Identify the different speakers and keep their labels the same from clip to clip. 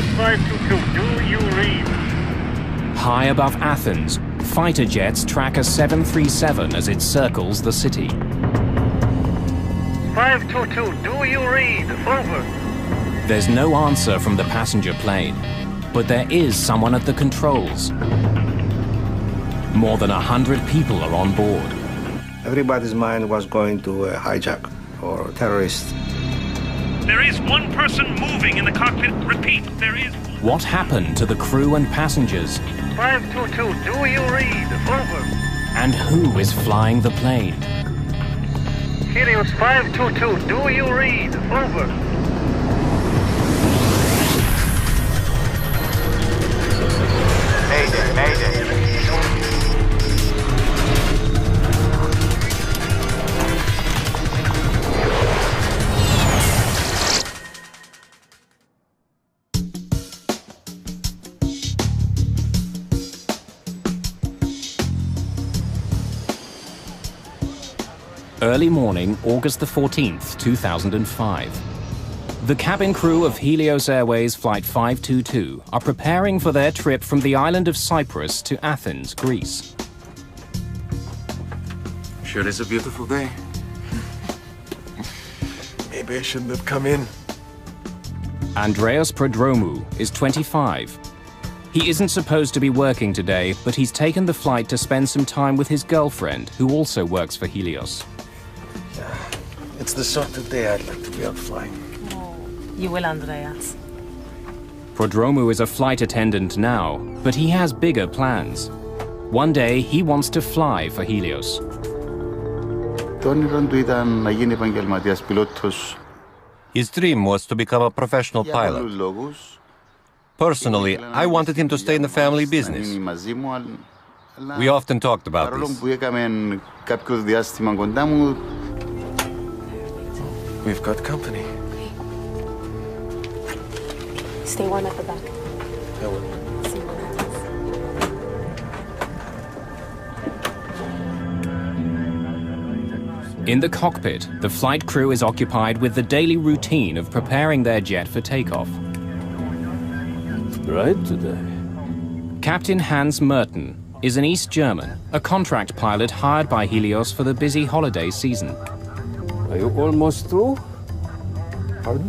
Speaker 1: Helios 522, do you read?
Speaker 2: High above Athens, fighter jets track a 737 as it circles the city.
Speaker 1: 522, do you read? Over.
Speaker 2: There's no answer from the passenger plane, but there is someone at the controls. More than 100 people are on board.
Speaker 3: Everybody's mind was going to a hijack or terrorist.
Speaker 1: There is one person moving in the cockpit. Repeat, there is.
Speaker 2: What happened to the crew and passengers?
Speaker 1: 522, do you read? Over.
Speaker 2: And who is flying the plane?
Speaker 1: Helios 522, do you read? Over.
Speaker 4: Mayday, Mayday.
Speaker 2: Early morning, August the 14th, 2005. The cabin crew of Helios Airways Flight 522 are preparing for their trip from the island of Cyprus to Athens, Greece.
Speaker 5: Sure is a beautiful day. Maybe I shouldn't have come in.
Speaker 2: Andreas Prodromou is 25. He isn't supposed to be working today, but he's taken the flight to spend some time with his girlfriend, who also works for Helios.
Speaker 5: It's the sort of day I'd like to be out flying.
Speaker 6: Oh, you will, Andreas.
Speaker 2: Prodromou is a flight attendant now, but he has bigger plans. One day, he wants to fly for Helios.
Speaker 7: His dream was to become a professional pilot. Personally, I wanted him to stay in the family business. We often talked about this.
Speaker 5: We've got company.
Speaker 6: Stay warm at the back.
Speaker 5: I will.
Speaker 2: In the cockpit, the flight crew is occupied with the daily routine of preparing their jet for takeoff.
Speaker 8: Right today.
Speaker 2: Captain Hans Merten is an East German, a contract pilot hired by Helios for the busy holiday season.
Speaker 8: Are you almost through? Pardon?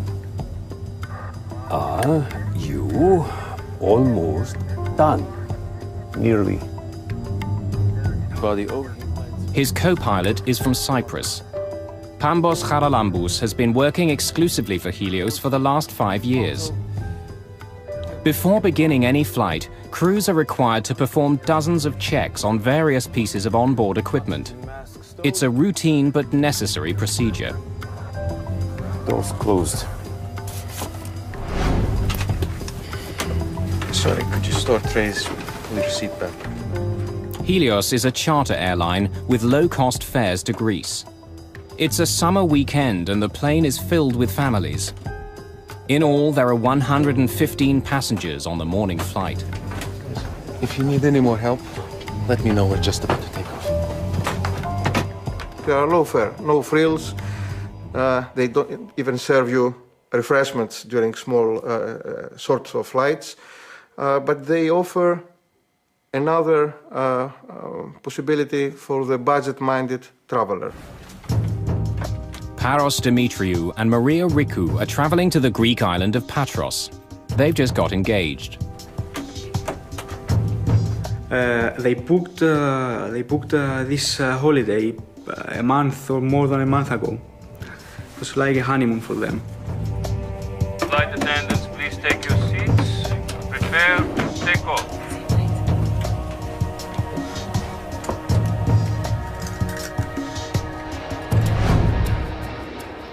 Speaker 8: You almost done. Nearly. Body over.
Speaker 2: His co-pilot is from Cyprus. Pambos Charalambous has been working exclusively for Helios for the last 5 years. Before beginning any flight, crews are required to perform dozens of checks on various pieces of onboard equipment. It's a routine but necessary procedure.
Speaker 8: Doors closed.
Speaker 5: Sorry, could you store trays? Pull your seat back.
Speaker 2: Helios is a charter airline with low-cost fares to Greece. It's a summer weekend and the plane is filled with families. In all, there are 115 passengers on the morning flight.
Speaker 5: If you need any more help, let me know. We're just about to take off.
Speaker 3: They are low fare, no frills. They don't even serve you refreshments during small sorts of flights. But they offer another possibility for the budget-minded traveler.
Speaker 2: Paros Dimitriou and Maria Rikou are traveling to the Greek island of Patros. They've just got engaged.
Speaker 9: They booked this holiday a month or more than a month ago. It was like a honeymoon for them.
Speaker 1: Flight attendants, please take your seats. Prepare, take off.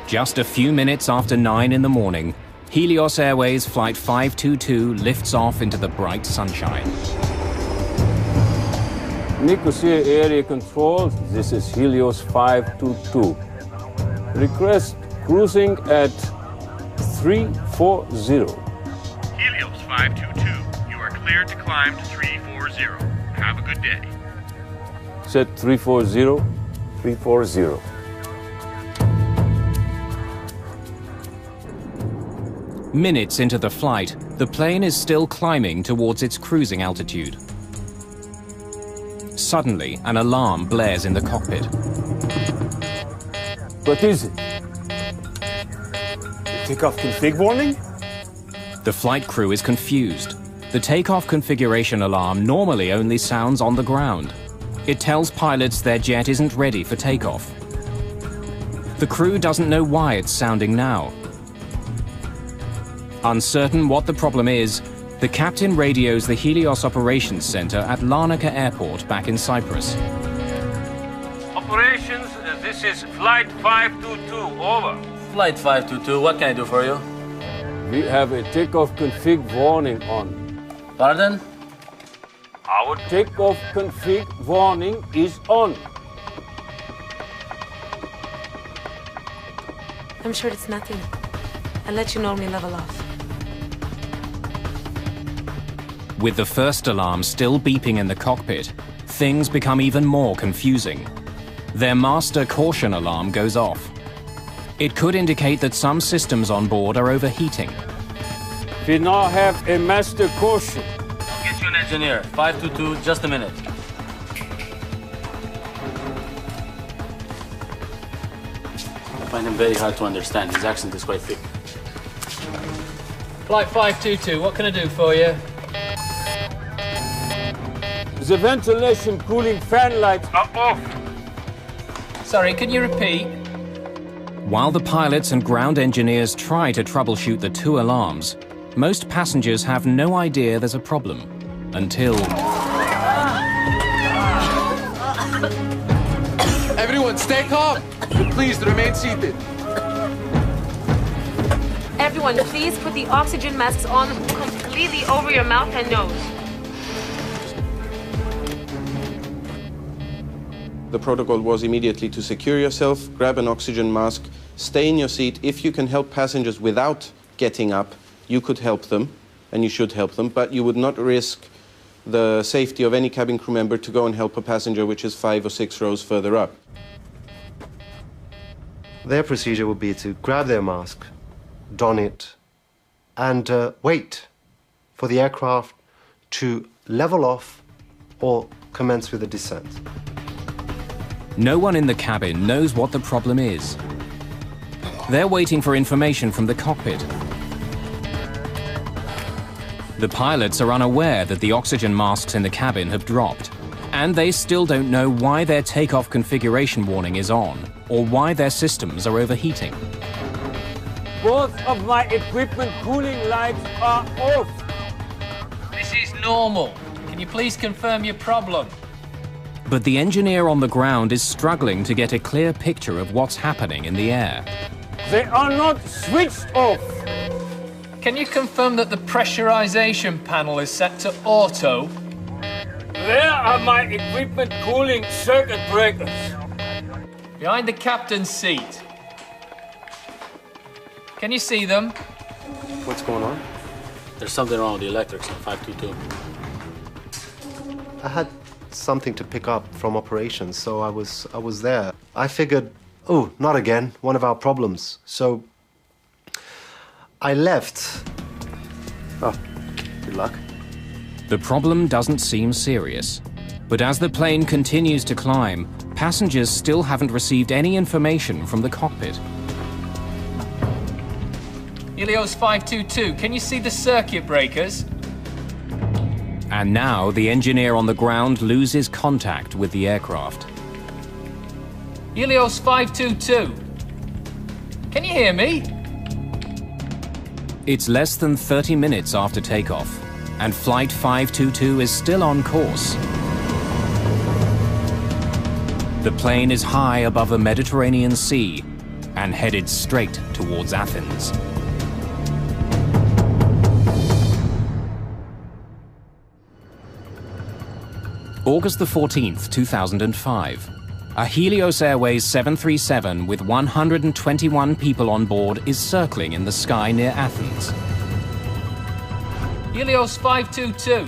Speaker 2: Just a few minutes after 9 in the morning, Helios Airways Flight 522 lifts off into the bright sunshine.
Speaker 8: Nicosia Area Control, this is Helios 522. Request cruising at 340.
Speaker 1: Helios 522, you are cleared to climb to 340. Have a good day.
Speaker 8: Set 340. 340.
Speaker 2: Minutes into the flight, The plane is still climbing towards its cruising altitude. Suddenly, an alarm blares in the cockpit.
Speaker 8: What is it? The takeoff config warning?
Speaker 2: The flight crew is confused. The takeoff configuration alarm normally only sounds on the ground. It tells pilots their jet isn't ready for takeoff. The crew doesn't know why it's sounding now. Uncertain what the problem is, the captain radios the Helios Operations Center at Larnaca Airport back in Cyprus.
Speaker 8: Operations, this is Flight 522, over.
Speaker 4: Flight 522, what can I do for you?
Speaker 8: We have a takeoff config warning on.
Speaker 4: Pardon?
Speaker 8: Our takeoff config warning is on.
Speaker 6: I'm sure it's nothing. I'll let you know when we level off.
Speaker 2: With the first alarm still beeping in the cockpit, things become even more confusing. Their master caution alarm goes off. It could indicate that some systems on board are overheating.
Speaker 8: We now have a master caution.
Speaker 4: I'll get you an engineer. 522, just a minute. I find him very hard to understand. His accent is quite thick.
Speaker 10: Flight 522, what can I do for you?
Speaker 8: The ventilation cooling fan lights are off.
Speaker 10: Sorry, can you repeat?
Speaker 2: While the pilots and ground engineers try to troubleshoot the two alarms, most passengers have no idea there's a problem until...
Speaker 5: Everyone, stay calm. But please, remain seated.
Speaker 6: Everyone, please put the oxygen masks on completely over your mouth and nose.
Speaker 11: The protocol was immediately to secure yourself, grab an oxygen mask, stay in your seat. If you can help passengers without getting up, you could help them, and you should help them, but you would not risk the safety of any cabin crew member to go and help a passenger which is 5 or 6 rows further up.
Speaker 12: Their procedure would be to grab their mask, don it, and wait for the aircraft to level off or commence with a descent.
Speaker 2: No one in the cabin knows what the problem is. They're waiting for information from the cockpit. The pilots are unaware that the oxygen masks in the cabin have dropped, and they still don't know why their takeoff configuration warning is on, or why their systems are overheating.
Speaker 8: Both of my equipment cooling lights are off.
Speaker 10: This is normal. Can you please confirm your problem?
Speaker 2: But the engineer on the ground is struggling to get a clear picture of what's happening in the air.
Speaker 8: They are not switched off.
Speaker 10: Can you confirm that the pressurization panel is set to auto?
Speaker 8: Where are my equipment cooling circuit breakers?
Speaker 10: Behind the captain's seat. Can you see them?
Speaker 11: What's going on?
Speaker 4: There's something wrong with the electrics on 522.
Speaker 12: I had something to pick up from operations, so I was there. I figured, oh, not again, one of our problems. So I left.
Speaker 11: Oh, good luck.
Speaker 2: The problem doesn't seem serious, but as the plane continues to climb, passengers still haven't received any information from the cockpit.
Speaker 10: Helios 522, can you see the circuit breakers?
Speaker 2: And now the engineer on the ground loses contact with the aircraft.
Speaker 10: Helios 522, can you hear me?
Speaker 2: It's less than 30 minutes after takeoff, and Flight 522 is still on course. The plane is high above the Mediterranean Sea and headed straight towards Athens. August the 14th, 2005. A Helios Airways 737 with 121 people on board is circling in the sky near Athens.
Speaker 10: Helios 522,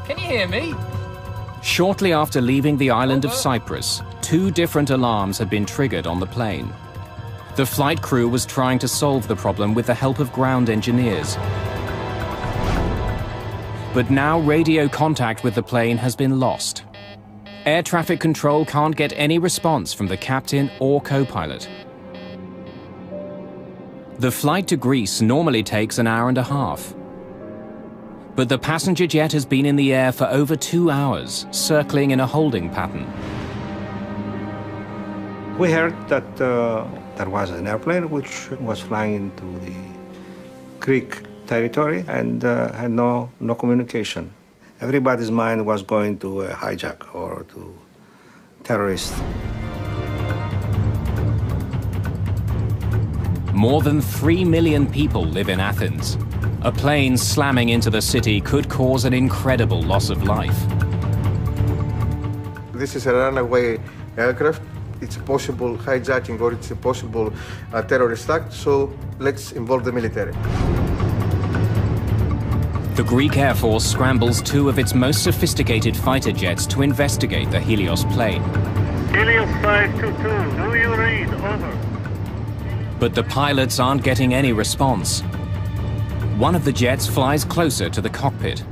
Speaker 10: can you hear me?
Speaker 2: Shortly after leaving the island of Cyprus, 2 different alarms had been triggered on the plane. The flight crew was trying to solve the problem with the help of ground engineers. But now radio contact with the plane has been lost. Air traffic control can't get any response from the captain or co-pilot. The flight to Greece normally takes an hour and a half. But the passenger jet has been in the air for over 2 hours, circling in a holding pattern.
Speaker 13: We heard that there was an airplane which was flying into the Greek territory and had no communication. Everybody's mind was going to a hijack or to terrorists.
Speaker 2: More than 3 million people live in Athens. A plane slamming into the city could cause an incredible loss of life.
Speaker 3: This is a runaway aircraft. It's a possible hijacking or it's a possible terrorist act, so let's involve the military.
Speaker 2: The Greek Air Force scrambles 2 of its most sophisticated fighter jets to investigate the Helios plane.
Speaker 14: Helios 522, do you read? Over.
Speaker 2: But the pilots aren't getting any response. One of the jets flies closer to the cockpit.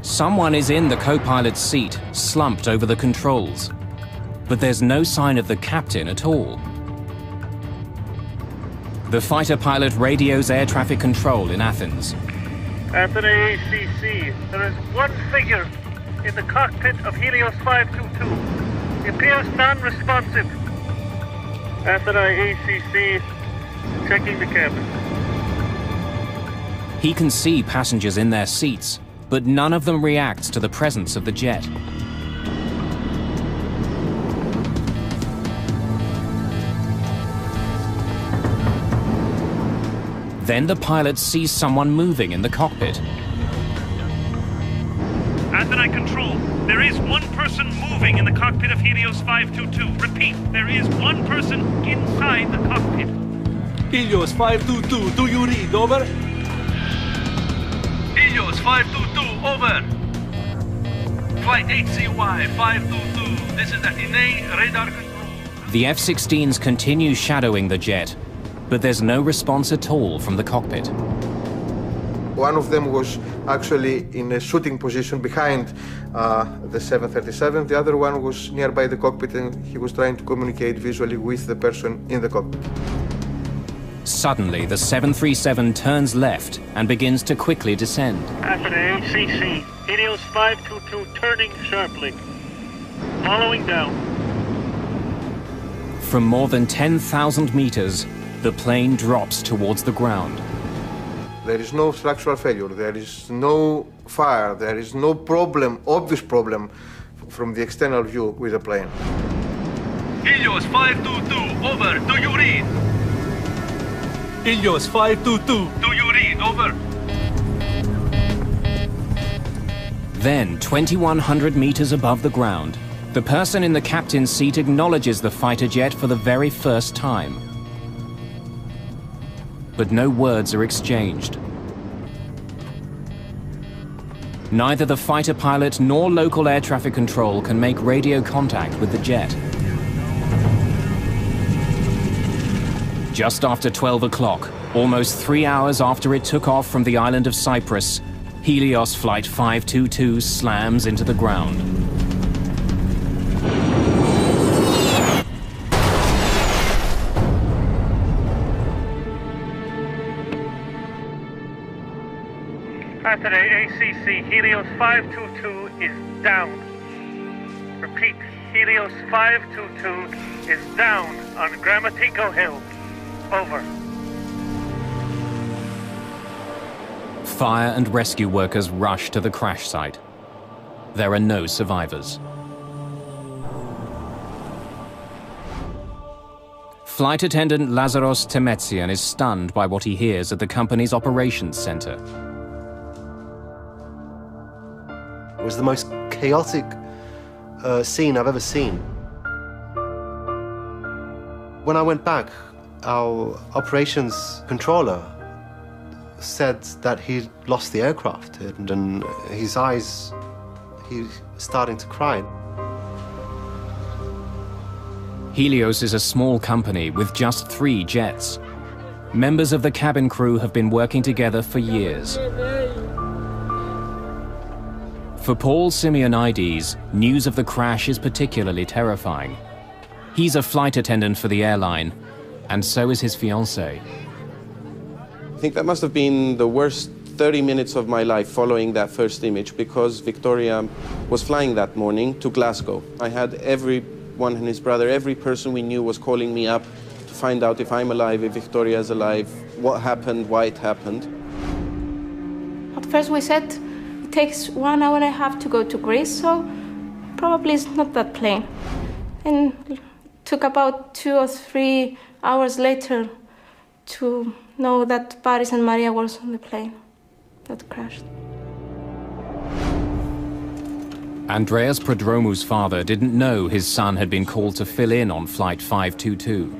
Speaker 2: Someone is in the co-pilot's seat, slumped over the controls. But there's no sign of the captain at all. The fighter pilot radios air traffic control in Athens.
Speaker 14: Athens ACC, there is one figure in the cockpit of Helios 522. He appears non-responsive. Athens ACC, checking the cabin.
Speaker 2: He can see passengers in their seats, but none of them reacts to the presence of the jet. Then the pilot sees someone moving in the cockpit.
Speaker 1: Athens Control, there is one person moving in the cockpit of Helios 522. Repeat, there is one person inside the cockpit.
Speaker 15: Helios 522, do you read? Over? Helios 522, over. Flight HCY 522, this is Athene radar control.
Speaker 2: The F-16s continue shadowing the jet, but there's no response at all from the cockpit.
Speaker 3: One of them was actually in a shooting position behind the 737. The other one was nearby the cockpit and he was trying to communicate visually with the person in the cockpit.
Speaker 2: Suddenly, the 737 turns left and begins to quickly descend.
Speaker 14: Athens ACC, Helios 522 turning sharply, following down.
Speaker 2: From more than 10,000 meters, the plane drops towards the ground.
Speaker 3: There is no structural failure, there is no fire, there is no problem, obvious problem from the external view with the plane.
Speaker 15: Helios 522, over, do you read? Helios 522, do you read? Over.
Speaker 2: Then, 2,100 meters above the ground, the person in the captain's seat acknowledges the fighter jet for the very first time. But no words are exchanged. Neither the fighter pilot nor local air traffic control can make radio contact with the jet. Just after 12 o'clock, almost 3 hours after it took off from the island of Cyprus, Helios Flight 522 slams into the ground.
Speaker 14: Athens ACC, Helios 522 is down. Repeat, Helios 522 is down on Grammatico Hill. Over.
Speaker 2: Fire and rescue workers rush to the crash site. There are no survivors. Flight attendant Lazaros Temetsian is stunned by what he hears at the company's operations center.
Speaker 12: It was the most chaotic scene I've ever seen. When I went back, our operations controller said that he'd lost the aircraft, and his eyes, he was starting to cry.
Speaker 2: Helios is a small company with just 3 jets. Members of the cabin crew have been working together for years. For Paul Simeonides, news of the crash is particularly terrifying. He's a flight attendant for the airline, and so is his fiancée.
Speaker 11: I think that must have been the worst 30 minutes of my life following that first image, because Victoria was flying that morning to Glasgow. I had everyone and his brother, every person we knew was calling me up to find out if I'm alive, if Victoria is alive, what happened, why it happened.
Speaker 16: At first we said it takes 1 hour and a half to go to Greece, so probably it's not that plane. And it took about 2 or 3 hours later to know that Paris and Maria was on the plane that crashed.
Speaker 2: Andreas Prodromu's father didn't know his son had been called to fill in on Flight 522.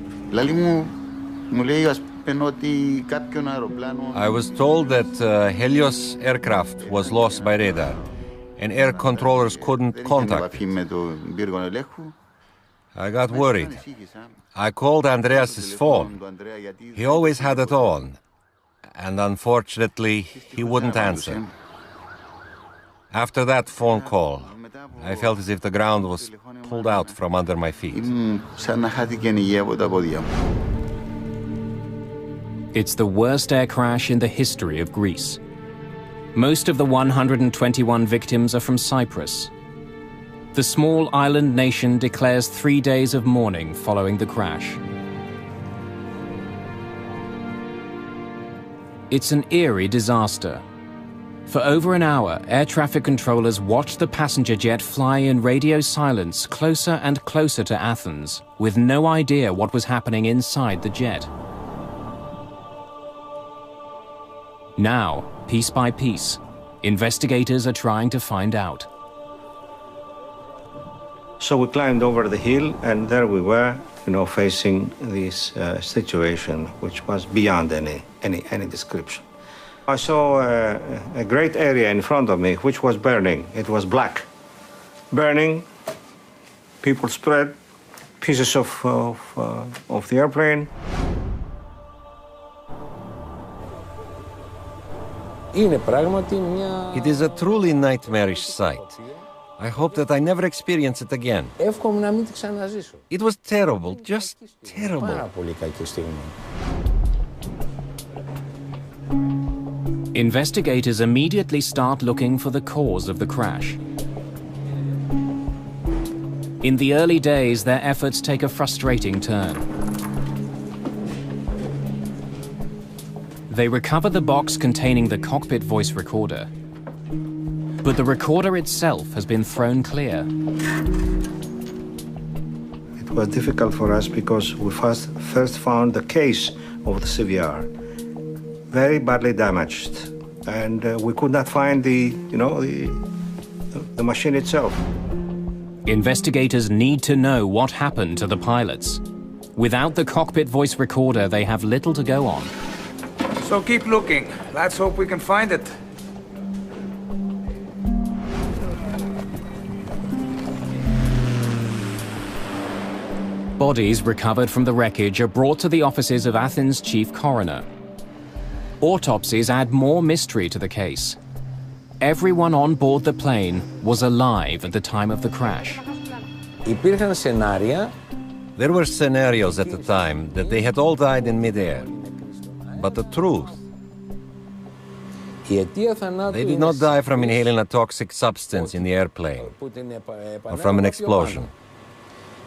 Speaker 7: I was told that Helios aircraft was lost by radar, and air controllers couldn't contact it. I got worried. I called Andreas's phone. He always had it on, and unfortunately, he wouldn't answer. After that phone call, I felt as if the ground was pulled out from under my feet.
Speaker 2: It's the worst air crash in the history of Greece. Most of the 121 victims are from Cyprus. The small island nation declares 3 days of mourning following the crash. It's an eerie disaster. For over an hour, air traffic controllers watched the passenger jet fly in radio silence closer and closer to Athens, with no idea what was happening inside the jet. Now, piece by piece, investigators are trying to find out.
Speaker 13: So we climbed over the hill, and there we were, facing this situation, which was beyond any description. I saw a great area in front of me, which was burning. It was black. Burning, people spread, pieces of the airplane.
Speaker 7: It is a truly nightmarish sight. I hope that I never experience it again. It was terrible, just terrible.
Speaker 2: Investigators immediately start looking for the cause of the crash. In the early days, their efforts take a frustrating turn. They recover the box containing the cockpit voice recorder, but the recorder itself has been thrown clear.
Speaker 13: It was difficult for us because we first found the case of the CVR very badly damaged, and we could not find the machine itself.
Speaker 2: Investigators need to know what happened to the pilots. Without the cockpit voice recorder, they have little to go on.
Speaker 17: So keep looking. Let's hope we can find it.
Speaker 2: Bodies recovered from the wreckage are brought to the offices of Athens' chief coroner. Autopsies add more mystery to the case. Everyone on board the plane was alive at the time of the crash.
Speaker 7: There were scenarios at the time that they had all died in midair. But the truth, they did not die from inhaling a toxic substance in the airplane or from an explosion.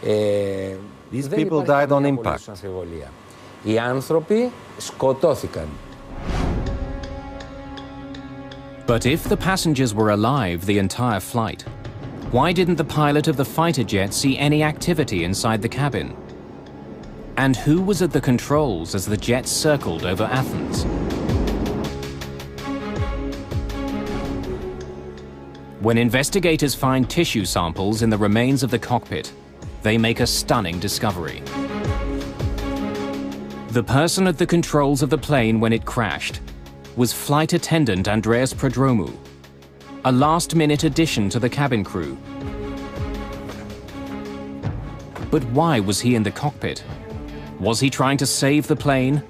Speaker 7: These people died on impact.
Speaker 2: But if the passengers were alive the entire flight, why didn't the pilot of the fighter jet see any activity inside the cabin? And who was at the controls as the jet circled over Athens? When investigators find tissue samples in the remains of the cockpit, they make a stunning discovery. The person at the controls of the plane when it crashed was flight attendant Andreas Prodromu, a last-minute addition to the cabin crew. But why was he in the cockpit? Was he trying to save the plane?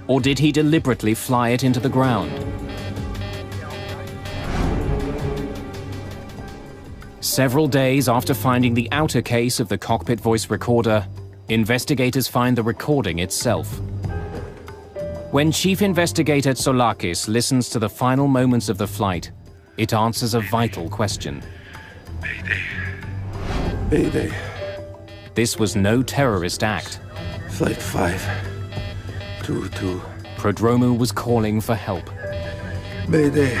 Speaker 2: Or did he deliberately fly it into the ground? Several days after finding the outer case of the cockpit voice recorder, investigators find the recording itself. When Chief Investigator Tsoulakis listens to the final moments of the flight, it answers a vital question.
Speaker 15: Mayday.
Speaker 5: Mayday.
Speaker 2: This was no terrorist act.
Speaker 5: Flight 522.
Speaker 2: Prodromou was calling for help.
Speaker 5: Mayday.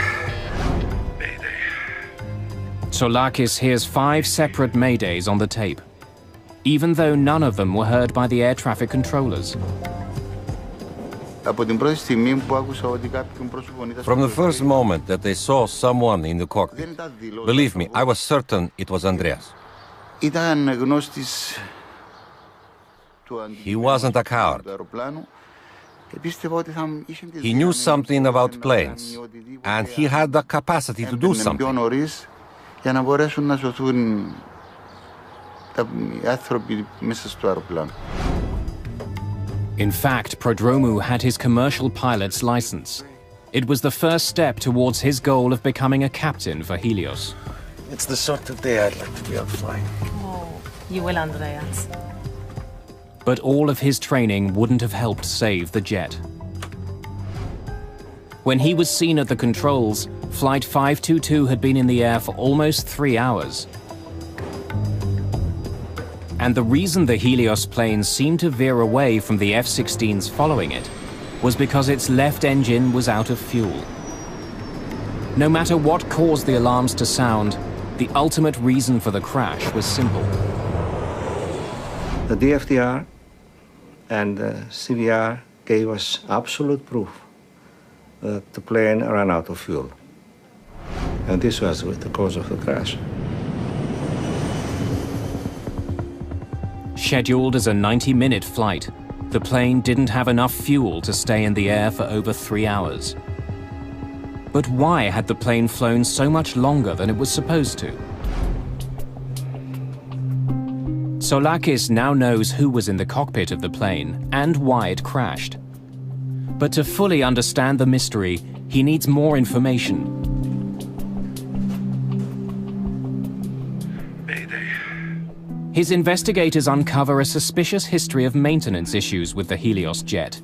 Speaker 2: Tsoulakis hears 5 separate maydays on the tape, even though none of them were heard by the air traffic controllers.
Speaker 7: From the first moment that they saw someone in the cockpit, believe me, I was certain it was Andreas. He wasn't a coward. He knew something about planes, and he had the capacity to do something.
Speaker 2: In fact, Prodromou had his commercial pilot's license. It was the first step towards his goal of becoming a captain for Helios.
Speaker 5: It's the sort of day I'd like to be out flying.
Speaker 6: Oh, you will, Andreas.
Speaker 2: But all of his training wouldn't have helped save the jet. When he was seen at the controls, Flight 522 had been in the air for almost 3 hours. And the reason the Helios plane seemed to veer away from the F-16s following it was because its left engine was out of fuel. No matter what caused the alarms to sound, the ultimate reason for the crash was simple.
Speaker 13: The DFDR and the CVR gave us absolute proof that the plane ran out of fuel. And this was the cause of the crash.
Speaker 2: Scheduled as a 90-minute flight, the plane didn't have enough fuel to stay in the air for over 3 hours. But why had the plane flown so much longer than it was supposed to? Tsoulakis now knows who was in the cockpit of the plane and why it crashed. But to fully understand the mystery, he needs more information. His investigators uncover a suspicious history of maintenance issues with the Helios jet.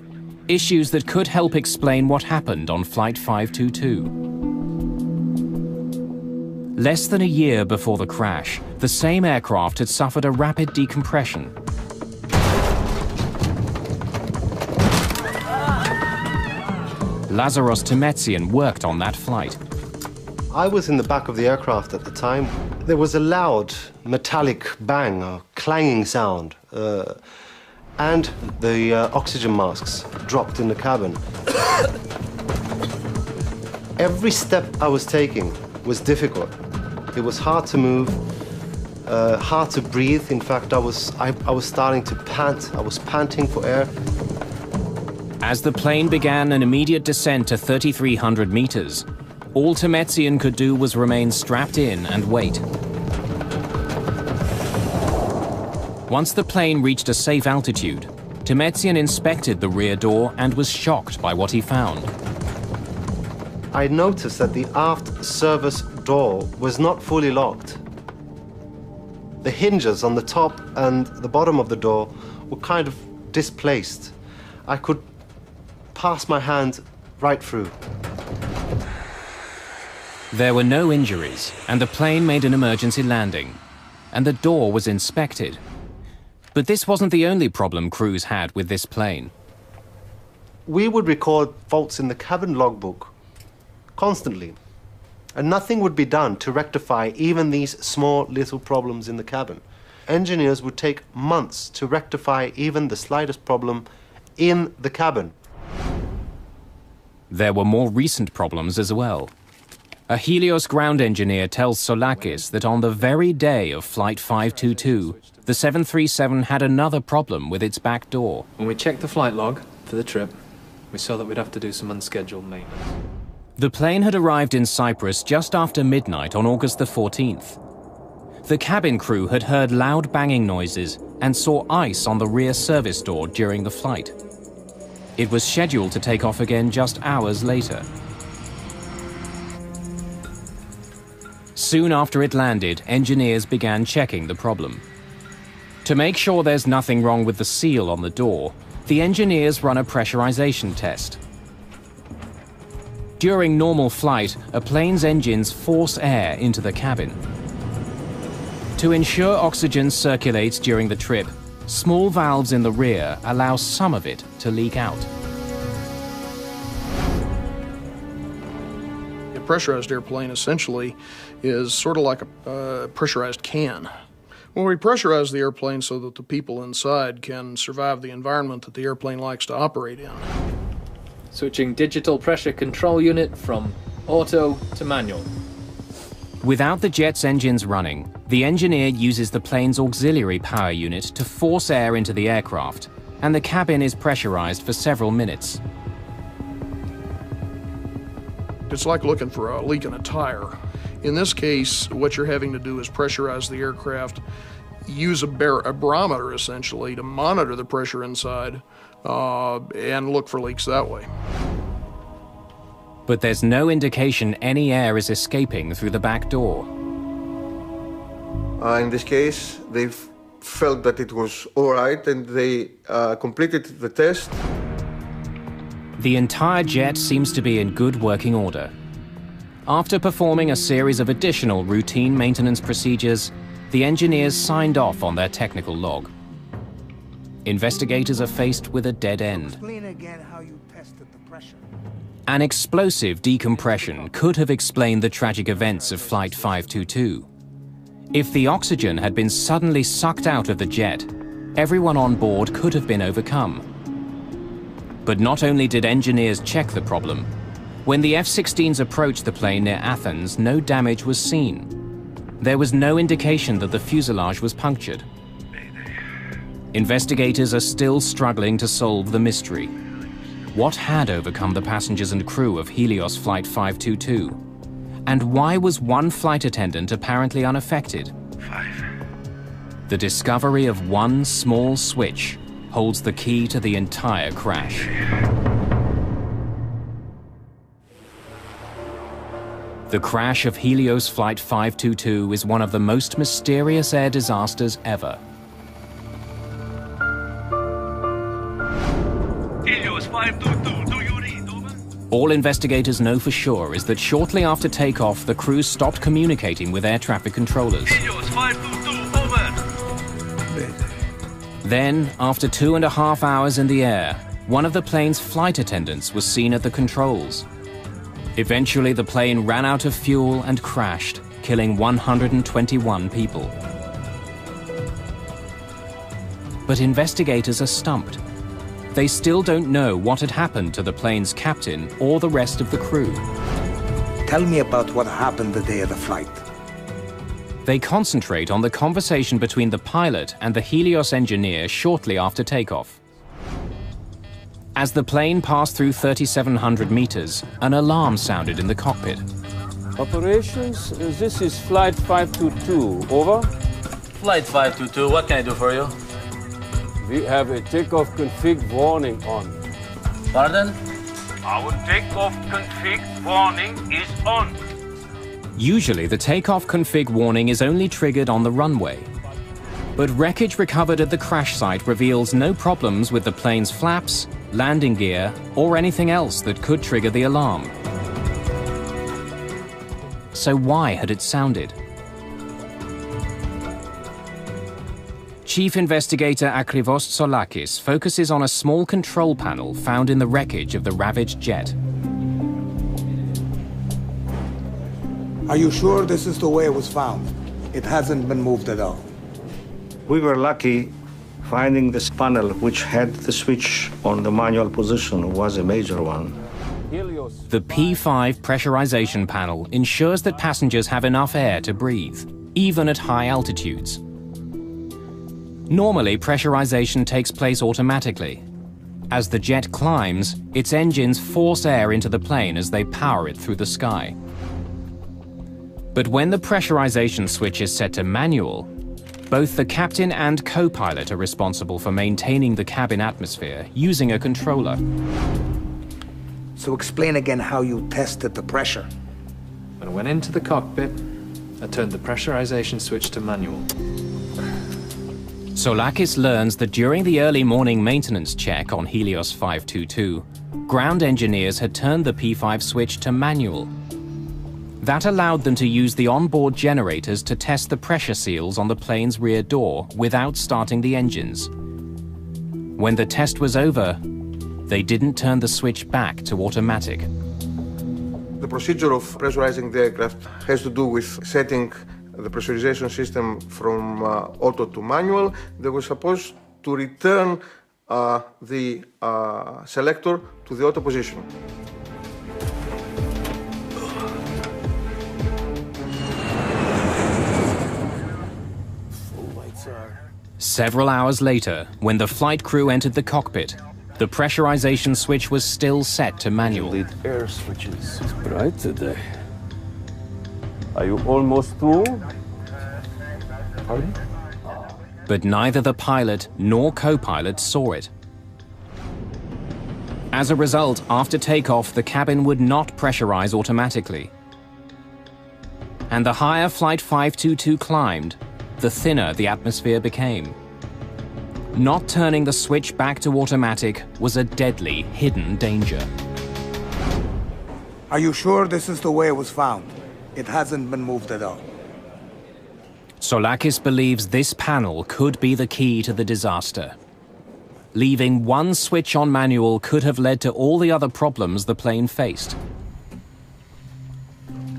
Speaker 2: Issues that could help explain what happened on Flight 522. Less than a year before the crash, the same aircraft had suffered a rapid decompression. Lazaros Temetsian worked on that flight.
Speaker 12: I was in the back of the aircraft at the time. There was a loud metallic bang, a clanging sound, and the oxygen masks dropped in the cabin. Every step I was taking was difficult. It was hard to move, hard to breathe. In fact, I was starting to pant. I was panting for air.
Speaker 2: As the plane began an immediate descent to 3,300 meters, all Temetsian could do was remain strapped in and wait. Once the plane reached a safe altitude, Temetsian inspected the rear door and was shocked by what he found.
Speaker 12: I noticed that the aft service door was not fully locked. The hinges on the top and the bottom of the door were kind of displaced. I could pass my hand right through.
Speaker 2: There were no injuries, and the plane made an emergency landing, and the door was inspected. But this wasn't the only problem crews had with this plane.
Speaker 12: We would record faults in the cabin logbook constantly, and nothing would be done to rectify even these small little problems in the cabin. Engineers would take months to rectify even the slightest problem in the cabin.
Speaker 2: There were more recent problems as well. A Helios ground engineer tells Tsoulakis that on the very day of Flight 522, the 737 had another problem with its back door.
Speaker 18: When we checked the flight log for the trip, we saw that we'd have to do some unscheduled maintenance.
Speaker 2: The plane had arrived in Cyprus just after midnight on August the 14th. The cabin crew had heard loud banging noises and saw ice on the rear service door during the flight. It was scheduled to take off again just hours later. Soon after it landed, engineers began checking the problem. To make sure there's nothing wrong with the seal on the door, the engineers run a pressurization test. During normal flight, a plane's engines force air into the cabin. To ensure oxygen circulates during the trip, small valves in the rear allow some of it to leak out.
Speaker 19: A pressurized airplane essentially is sort of like a pressurized can. When we pressurize the airplane so that the people inside can survive the environment that the airplane likes to operate in.
Speaker 10: Switching digital pressure control unit from auto to manual.
Speaker 2: Without the jet's engines running, the engineer uses the plane's auxiliary power unit to force air into the aircraft, and the cabin is pressurized for several minutes.
Speaker 19: It's like looking for a leak in a tire. In this case, what you're having to do is pressurize the aircraft, use a barometer essentially to monitor the pressure inside, and look for leaks that way.
Speaker 2: But there's no indication any air is escaping through the back door.
Speaker 3: In this case, they felt that it was all right and they completed the test.
Speaker 2: The entire jet seems to be in good working order. After performing a series of additional routine maintenance procedures, the engineers signed off on their technical log. Investigators are faced with a dead end.
Speaker 17: Explain again how you tested the pressure.
Speaker 2: An explosive decompression could have explained the tragic events of Flight 522. If the oxygen had been suddenly sucked out of the jet, everyone on board could have been overcome. But not only did engineers check the problem, when the F-16s approached the plane near Athens, no damage was seen. There was no indication that the fuselage was punctured. Investigators are still struggling to solve the mystery. What had overcome the passengers and crew of Helios Flight 522? And why was one flight attendant apparently unaffected? The discovery of one small switch holds the key to the entire crash. The crash of Helios Flight 522 is one of the most mysterious air disasters ever.
Speaker 15: Helios 522, do you read? Over?
Speaker 2: All investigators know for sure is that shortly after takeoff, the crew stopped communicating with air traffic controllers.
Speaker 15: Helios 522, over.
Speaker 2: Then, after 2.5 hours in the air, one of the plane's flight attendants was seen at the controls. Eventually, the plane ran out of fuel and crashed, killing 121 people. But investigators are stumped. They still don't know what had happened to the plane's captain or the rest of the crew.
Speaker 17: Tell me about what happened the day of the flight.
Speaker 2: They concentrate on the conversation between the pilot and the Helios engineer shortly after takeoff. As the plane passed through 3,700 meters, an alarm sounded in the cockpit.
Speaker 8: Operations, this is Flight 522, over.
Speaker 4: Flight 522, what can I do for you?
Speaker 8: We have a takeoff config warning on.
Speaker 4: Pardon?
Speaker 8: Our takeoff config warning is on.
Speaker 2: Usually, the takeoff config warning is only triggered on the runway. But wreckage recovered at the crash site reveals no problems with the plane's flaps, landing gear, or anything else that could trigger the alarm. So why had it sounded? Chief Investigator Akrivos Tsolakis focuses on a small control panel found in the wreckage of the ravaged jet.
Speaker 17: Are you sure this is the way it was found? It hasn't been moved at all.
Speaker 13: We were lucky. Finding this panel, which had the switch on the manual position, was a major one.
Speaker 2: The P5 pressurization panel ensures that passengers have enough air to breathe, even at high altitudes. Normally, pressurization takes place automatically. As the jet climbs, its engines force air into the plane as they power it through the sky. But when the pressurization switch is set to manual, both the captain and co-pilot are responsible for maintaining the cabin atmosphere using a controller.
Speaker 17: So explain again how you tested the pressure.
Speaker 18: I went into the cockpit, I turned the pressurization switch to manual.
Speaker 2: Soulakis learns that during the early morning maintenance check on Helios 522, ground engineers had turned the P5 switch to manual. That allowed them to use the onboard generators to test the pressure seals on the plane's rear door without starting the engines. When the test was over, they didn't turn the switch back to automatic.
Speaker 3: The procedure of pressurizing the aircraft has to do with setting the pressurization system from auto to manual. They were supposed to return the selector to the auto position.
Speaker 2: Several hours later, when the flight crew entered the cockpit, the pressurization switch was still set to manual.
Speaker 8: Lead air switches. It's bright today. Are you almost through? Pardon?
Speaker 2: But neither the pilot nor co-pilot saw it. As a result, after takeoff, the cabin would not pressurize automatically. And the higher Flight 522 climbed, the thinner the atmosphere became. Not turning the switch back to automatic was a deadly, hidden danger.
Speaker 17: Are you sure this is the way it was found? It hasn't been moved at all.
Speaker 2: Soulakis believes this panel could be the key to the disaster. Leaving one switch on manual could have led to all the other problems the plane faced.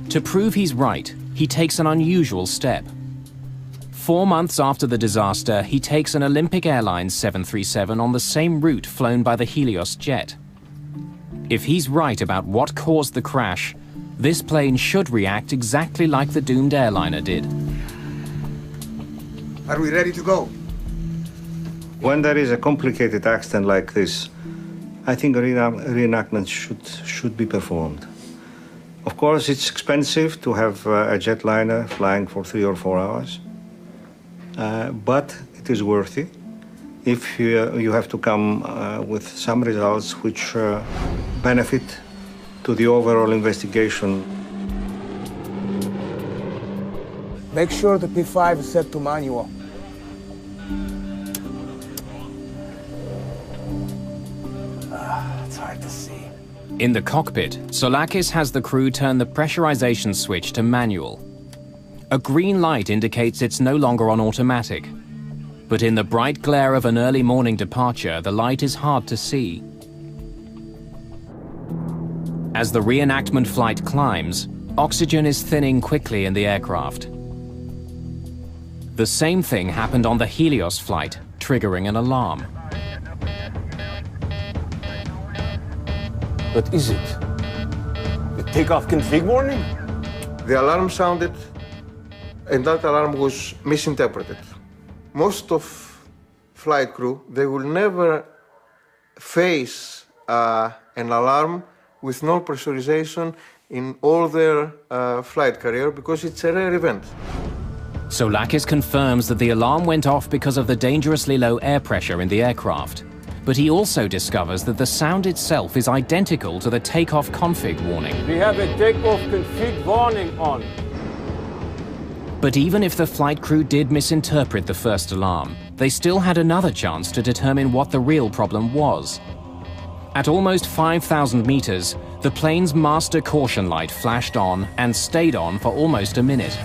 Speaker 2: To prove he's right, he takes an unusual step. 4 months after the disaster, he takes an Olympic Airlines 737 on the same route flown by the Helios jet. If he's right about what caused the crash, this plane should react exactly like the doomed airliner did.
Speaker 17: Are we ready to go?
Speaker 13: When there is a complicated accident like this, I think a reenactment should be performed. Of course, it's expensive to have a jetliner flying for 3 or 4 hours. But it is worthy if you have to come with some results which benefit to the overall investigation.
Speaker 17: Make sure the P5 is set to manual. It's hard to see.
Speaker 2: In the cockpit, Soulakis has the crew turn the pressurization switch to manual. A green light indicates it's no longer on automatic. But in the bright glare of an early morning departure, the light is hard to see. As the reenactment flight climbs, oxygen is thinning quickly in the aircraft. The same thing happened on the Helios flight, triggering an alarm.
Speaker 8: What is it? The takeoff config warning?
Speaker 3: The alarm sounded, and that alarm was misinterpreted. Most of flight crew, they will never face an alarm with no pressurization in all their flight career because it's a rare event.
Speaker 2: Soulakis confirms that the alarm went off because of the dangerously low air pressure in the aircraft. But he also discovers that the sound itself is identical to the takeoff config warning.
Speaker 8: We have a takeoff config warning on.
Speaker 2: But even if the flight crew did misinterpret the first alarm, they still had another chance to determine what the real problem was. At almost 5,000 meters, the plane's master caution light flashed on and stayed on for almost a minute.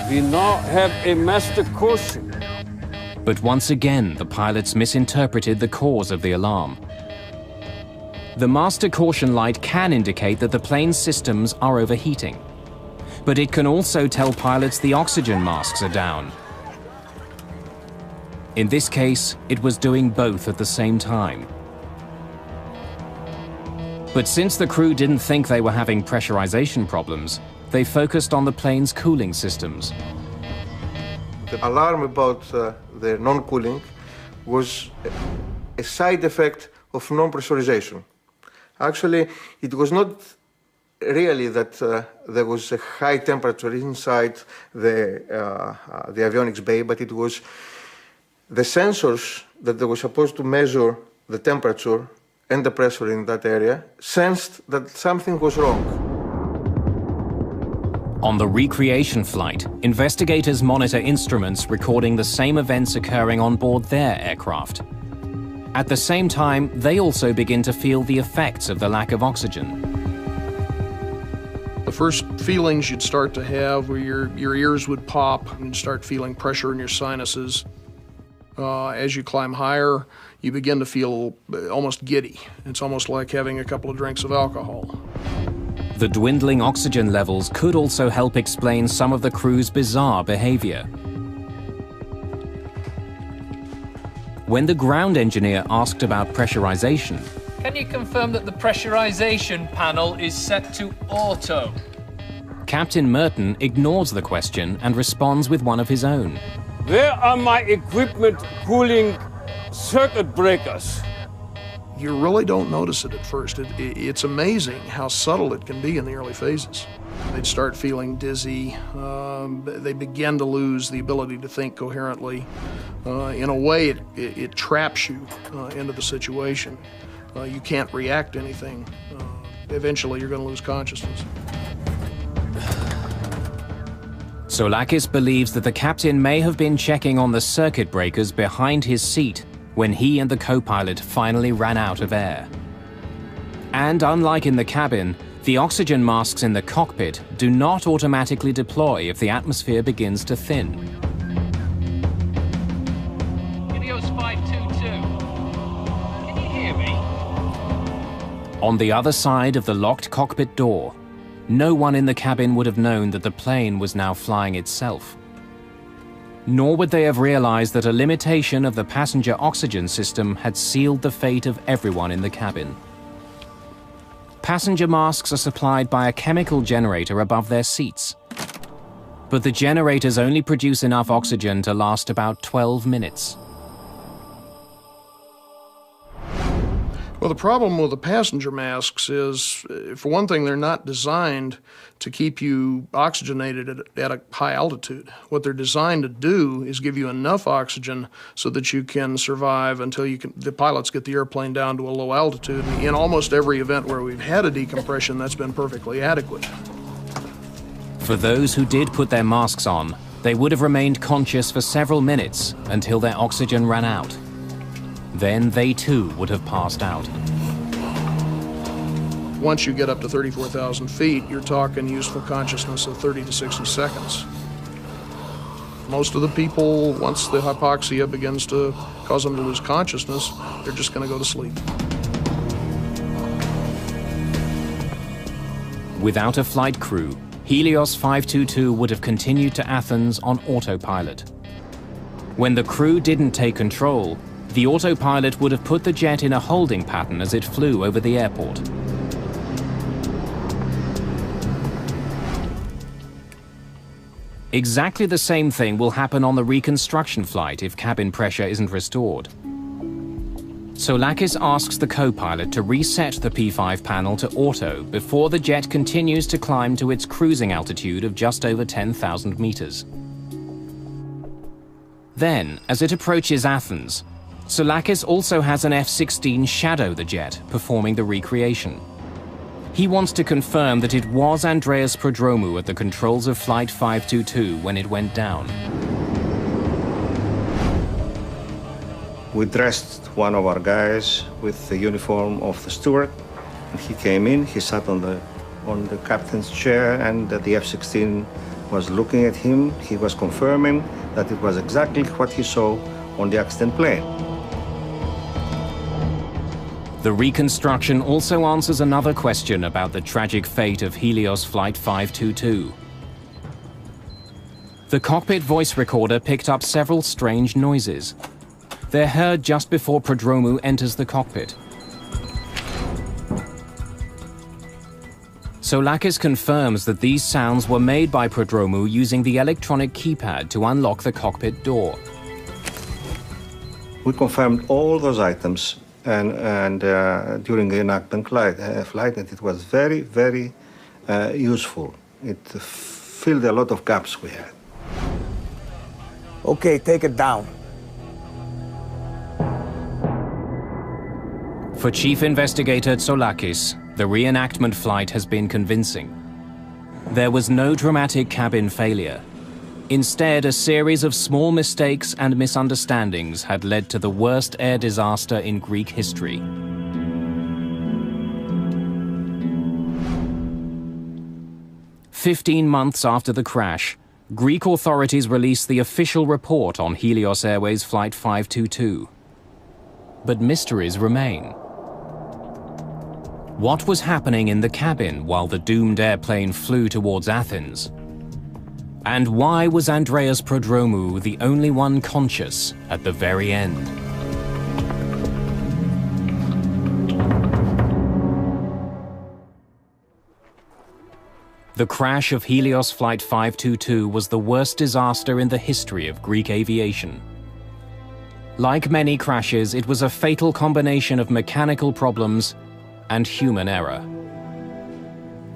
Speaker 8: We now have a master caution.
Speaker 2: But once again, the pilots misinterpreted the cause of the alarm. The master caution light can indicate that the plane's systems are overheating. But it can also tell pilots the oxygen masks are down. In this case, it was doing both at the same time. But since the crew didn't think they were having pressurization problems, they focused on the plane's cooling systems.
Speaker 3: The alarm about the non-cooling was a side effect of non-pressurization. Actually, it was not really that there was a high temperature inside the avionics bay, but it was the sensors that they were supposed to measure the temperature and the pressure in that area sensed that something was wrong.
Speaker 2: On the recreation flight, investigators monitor instruments recording the same events occurring on board their aircraft. At the same time, they also begin to feel the effects of the lack of oxygen.
Speaker 19: The first feelings you'd start to have were your ears would pop and you'd start feeling pressure in your sinuses. As you climb higher, you begin to feel almost giddy. It's almost like having a couple of drinks of alcohol.
Speaker 2: The dwindling oxygen levels could also help explain some of the crew's bizarre behavior. When the ground engineer asked about pressurization,
Speaker 10: can you confirm that the pressurization panel is set to auto?
Speaker 2: Captain Merton ignores the question and responds with one of his own.
Speaker 8: Where are my equipment cooling circuit breakers?
Speaker 19: You really don't notice it at first. It's amazing how subtle it can be in the early phases. They'd start feeling dizzy. They begin to lose the ability to think coherently. In a way, it traps you into the situation. You can't react to anything. Eventually, you're going to lose consciousness.
Speaker 2: Soulakis believes that the captain may have been checking on the circuit breakers behind his seat when he and the co-pilot finally ran out of air. And unlike in the cabin, the oxygen masks in the cockpit do not automatically deploy if the atmosphere begins to thin.
Speaker 10: Helios 522. Can you hear me?
Speaker 2: On the other side of the locked cockpit door, no one in the cabin would have known that the plane was now flying itself. Nor would they have realized that a limitation of the passenger oxygen system had sealed the fate of everyone in the cabin. Passenger masks are supplied by a chemical generator above their seats. But the generators only produce enough oxygen to last about 12 minutes.
Speaker 19: Well, the problem with the passenger masks is, for one thing, they're not designed to keep you oxygenated at a high altitude. What they're designed to do is give you enough oxygen so that you can survive until the pilots get the airplane down to a low altitude. In almost every event where we've had a decompression, that's been perfectly adequate.
Speaker 2: For those who did put their masks on, they would have remained conscious for several minutes until their oxygen ran out. Then they too would have passed out.
Speaker 19: Once you get up to 34,000 feet, you're talking useful consciousness of 30 to 60 seconds. Most of the people, once the hypoxia begins to cause them to lose consciousness, they're just going to go to sleep.
Speaker 2: Without a flight crew, Helios 522 would have continued to Athens on autopilot. When the crew didn't take control, the autopilot would have put the jet in a holding pattern as it flew over the airport. Exactly the same thing will happen on the reconstruction flight if cabin pressure isn't restored. Soulakis asks the co-pilot to reset the P5 panel to auto before the jet continues to climb to its cruising altitude of just over 10,000 meters. Then, as it approaches Athens, Soulakis also has an F-16 shadow the jet, performing the recreation. He wants to confirm that it was Andreas Prodromou at the controls of Flight 522 when it went down.
Speaker 13: We dressed one of our guys with the uniform of the steward. And he came in, he sat on the captain's chair, and the F-16 was looking at him. He was confirming that it was exactly what he saw on the accident plane.
Speaker 2: The reconstruction also answers another question about the tragic fate of Helios Flight 522. The cockpit voice recorder picked up several strange noises. They're heard just before Prodromou enters the cockpit. Soulakis confirms that these sounds were made by Prodromou using the electronic keypad to unlock the cockpit door.
Speaker 13: We confirmed all those items and during the enactment flight, and it was very, very useful. It filled a lot of gaps we had.
Speaker 17: Okay, take it down.
Speaker 2: For Chief Investigator Soulakis, the reenactment flight has been convincing. There was no dramatic cabin failure. Instead, a series of small mistakes and misunderstandings had led to the worst air disaster in Greek history. "15 months after the crash, Greek authorities released the official report on Helios Airways Flight 522. But mysteries remain. What was happening in the cabin while the doomed airplane flew towards Athens? And why was Andreas Prodromou the only one conscious at the very end? The crash of Helios Flight 522 was the worst disaster in the history of Greek aviation. Like many crashes, it was a fatal combination of mechanical problems and human error.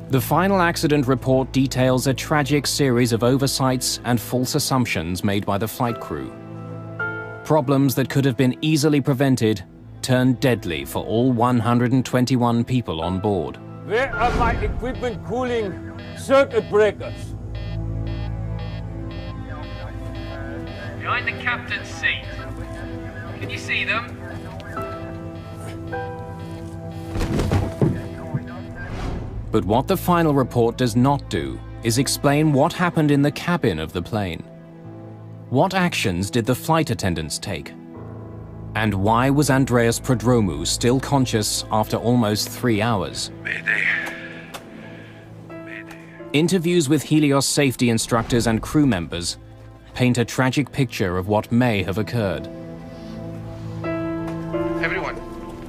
Speaker 2: The final accident report details a tragic series of oversights and false assumptions made by the flight crew. Problems that could have been easily prevented turned deadly for all 121 people on board.
Speaker 8: Where are my equipment cooling circuit breakers?
Speaker 10: Behind the captain's seat. Can you see them?
Speaker 2: But what the final report does not do is explain what happened in the cabin of the plane. What actions did the flight attendants take? And why was Andreas Prodromou still conscious after almost 3 hours?
Speaker 15: Mayday.
Speaker 2: Interviews with Helios safety instructors and crew members paint a tragic picture of what may have occurred.
Speaker 5: Everyone,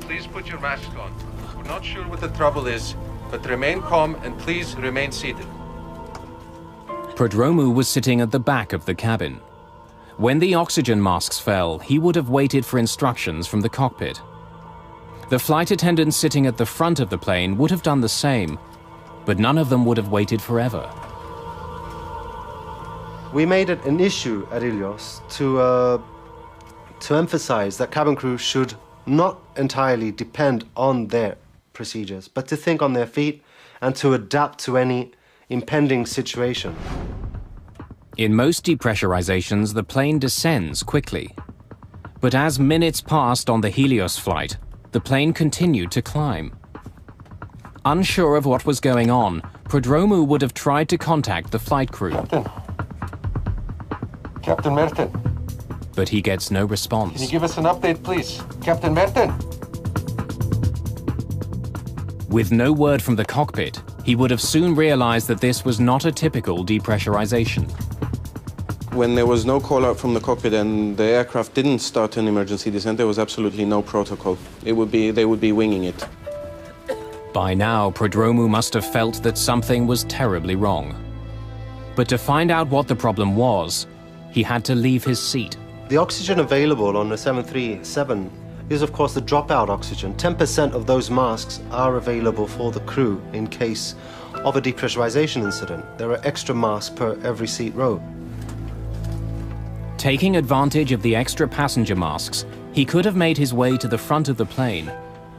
Speaker 5: please put your masks on. We're not sure what the trouble is, but remain calm and please remain seated.
Speaker 2: Prodromou was sitting at the back of the cabin. When the oxygen masks fell, he would have waited for instructions from the cockpit. The flight attendants sitting at the front of the plane would have done the same, but none of them would have waited forever.
Speaker 12: We made it an issue at Helios to emphasize that cabin crew should not entirely depend on their procedures, but to think on their feet and to adapt to any impending situation.
Speaker 2: In most depressurizations, the plane descends quickly. But as minutes passed on the Helios flight, the plane continued to climb. Unsure of what was going on, Prodromou would have tried to contact the flight crew.
Speaker 5: Captain Merton.
Speaker 2: But he gets no response.
Speaker 5: Can you give us an update, please? Captain Merton.
Speaker 2: With no word from the cockpit, he would have soon realized that this was not a typical depressurization.
Speaker 11: When there was no call out from the cockpit and the aircraft didn't start an emergency descent, there was absolutely no protocol. They would be winging it.
Speaker 2: By now, Prodromou must have felt that something was terribly wrong. But to find out what the problem was, he had to leave his seat.
Speaker 12: The oxygen available on the 737 is, of course, the dropout oxygen. 10% of those masks are available for the crew in case of a depressurization incident. There are extra masks per every seat row.
Speaker 2: Taking advantage of the extra passenger masks, he could have made his way to the front of the plane,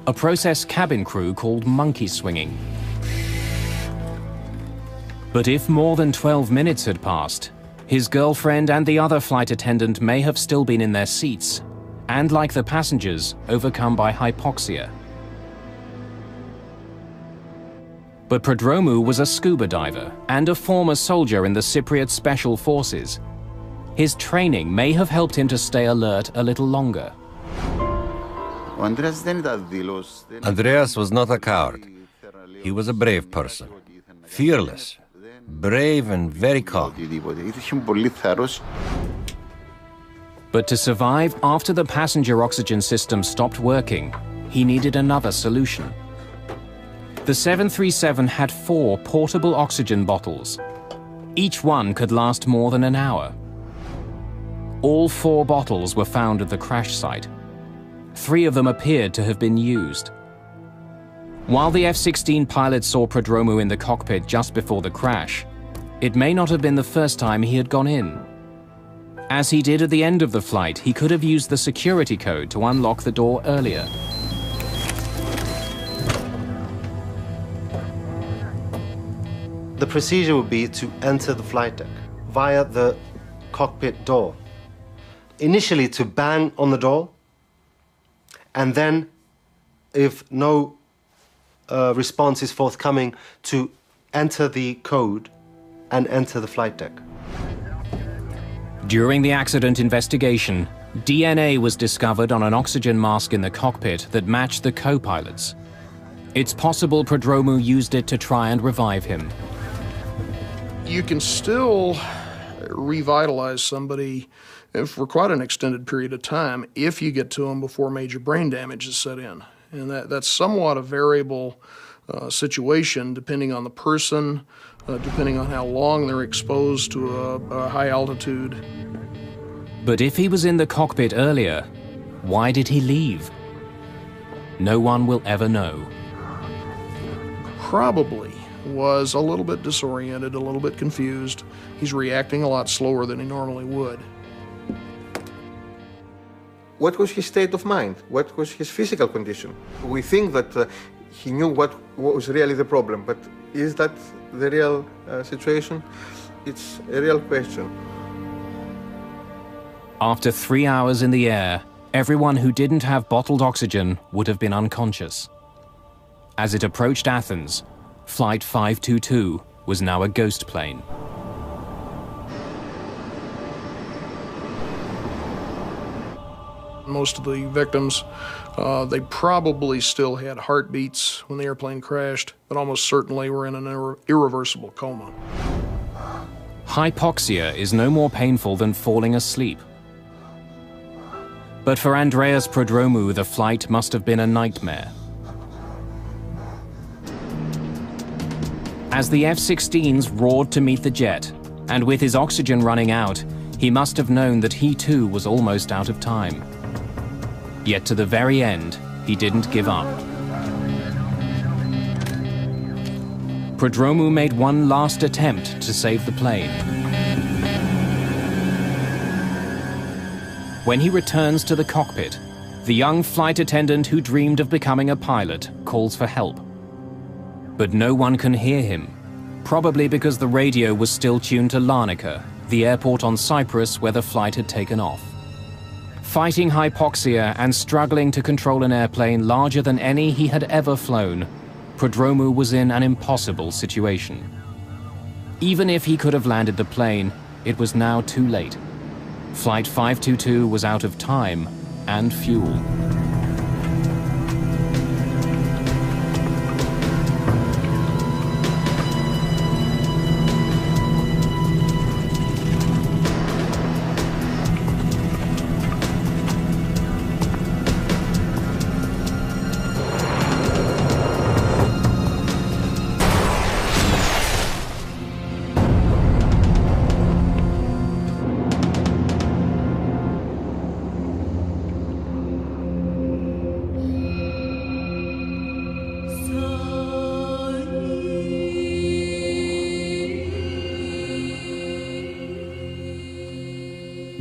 Speaker 2: a process cabin crew called monkey swinging. But if more than 12 minutes had passed, his girlfriend and the other flight attendant may have still been in their seats, and like the passengers, overcome by hypoxia. But Prodromou was a scuba diver and a former soldier in the Cypriot Special Forces. His training may have helped him to stay alert a little longer.
Speaker 7: Andreas was not a coward. He was a brave person. Fearless, brave and very calm.
Speaker 2: But to survive after the passenger oxygen system stopped working, he needed another solution. The 737 had 4 portable oxygen bottles. Each one could last more than an hour. All 4 bottles were found at the crash site. 3 of them appeared to have been used. While the F-16 pilot saw Prodromou in the cockpit just before the crash, it may not have been the first time he had gone in. As he did at the end of the flight, he could have used the security code to unlock the door earlier.
Speaker 12: the procedure would be to enter the flight deck via the cockpit door. Initially to bang on the door, and then, if no response is forthcoming, to enter the code and enter the flight deck.
Speaker 2: During the accident investigation, DNA was discovered on an oxygen mask in the cockpit that matched the co-pilot's. It's possible Prodromou used it to try and revive him.
Speaker 19: You can still revitalize somebody for quite an extended period of time if you get to them before major brain damage is set in. And that's somewhat a variable situation depending on the person, depending on how long they're exposed to a high altitude.
Speaker 2: But if he was in the cockpit earlier, why did he leave? No one will ever know.
Speaker 19: Probably was a little bit disoriented, a little bit confused. He's reacting a lot slower than he normally would.
Speaker 3: What was his state of mind? What was his physical condition? We think that he knew what was really the problem, but is that the real situation? It's a real question.
Speaker 2: After 3 hours in the air, everyone who didn't have bottled oxygen would have been unconscious. As it approached Athens, Flight 522 was now a ghost plane.
Speaker 19: Most of the victims, they probably still had heartbeats when the airplane crashed, but almost certainly were in an irreversible coma.
Speaker 2: Hypoxia is no more painful than falling asleep. But for Andreas Prodromou, the flight must have been a nightmare. As the F-16s roared to meet the jet, and with his oxygen running out, he must have known that he too was almost out of time. Yet to the very end, he didn't give up. Prodromou made one last attempt to save the plane. When he returns to the cockpit, the young flight attendant who dreamed of becoming a pilot calls for help. But no one can hear him, probably because the radio was still tuned to Larnaca, the airport on Cyprus where the flight had taken off. Fighting hypoxia and struggling to control an airplane larger than any he had ever flown, Prodromou was in an impossible situation. Even if he could have landed the plane, it was now too late. Flight 522 was out of time and fuel.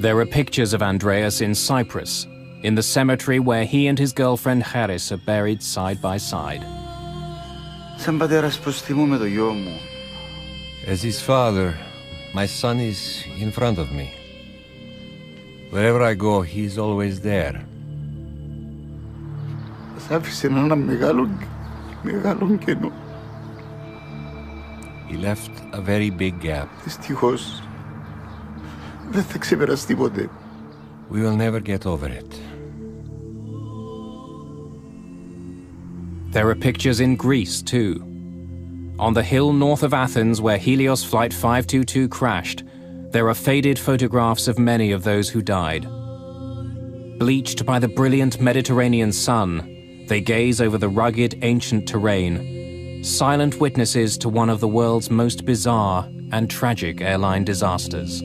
Speaker 2: There are pictures of Andreas in Cyprus, in the cemetery where he and his girlfriend Charis are buried side by side.
Speaker 7: As his father, my son is in front of me. Wherever I go, he's always there. He left a very big gap. We will never get over it.
Speaker 2: There are pictures in Greece, too. On the hill north of Athens where Helios Flight 522 crashed, there are faded photographs of many of those who died. Bleached by the brilliant Mediterranean sun, they gaze over the rugged, ancient terrain, silent witnesses to one of the world's most bizarre and tragic airline disasters.